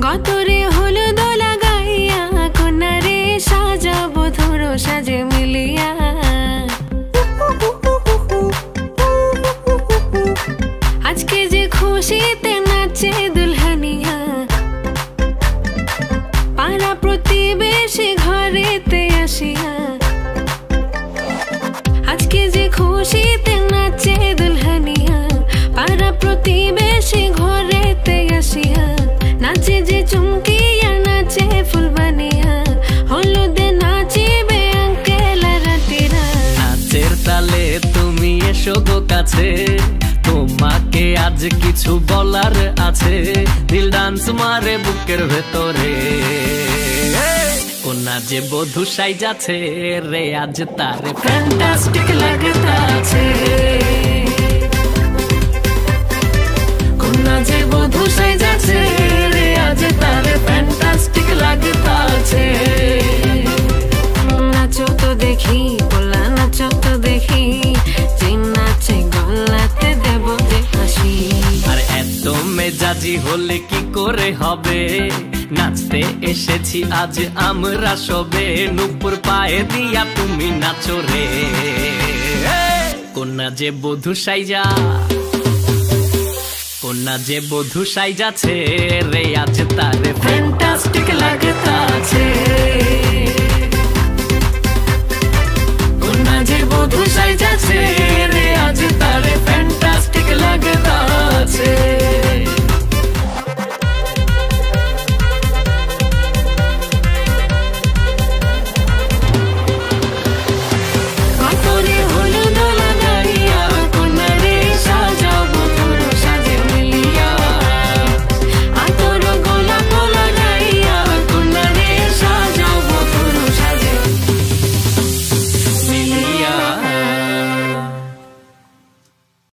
কতরে হলুদ লাগাইয়া কন্যারে সাজাবো ধরো সাজে মিলিয়া। আজকে যে খুশিতে নাচে দুলহানিয়া, পাড়া প্রতিবেশী ঘরেতে আসিয়া। আজকে যে খুশিতে নাচে দুলহানিয়া, পাড়া প্রতিবেশী ঘরেতে আসিয়া। নাচে যে চুমকিয়া নাচে ফুলবানিয়া, হলুদে নাচিবে আঙ্কেল আর আন্টিরা। নাচের তালে তুমি এসো গো কাছে, তোমাকে আজ কিছু বলার আছে। দিল ডান্স মারে বুকের ভেতরে, কোনা যে বধূ সাইজাছে রে আজ তারে ফ্যান্টাস্টিক লাগতাছে। কোনা যে বধূ সাইজাছে রে আজ তারে ফ্যান্টাস্টিক লাগতাছে। নাচো তো দেখি বলা, নাচো তো দেখি, যে নাচে গলাতে দেব যে হাসি। আর এত মেজাজি হলে কি করে হবে, নাচতে এসেছি আজ আমরা সবে। নুপুর পায়ে দিয়া তুমি নাচো রে, কোনা যে বধূ সাইজা, কোনা যে বধূ সাইজাছে রে আজ তারে ফ্যান্টাস্টিক লাগতাছে। কোনা যে বধূ সাইজাছে রে আজ তারে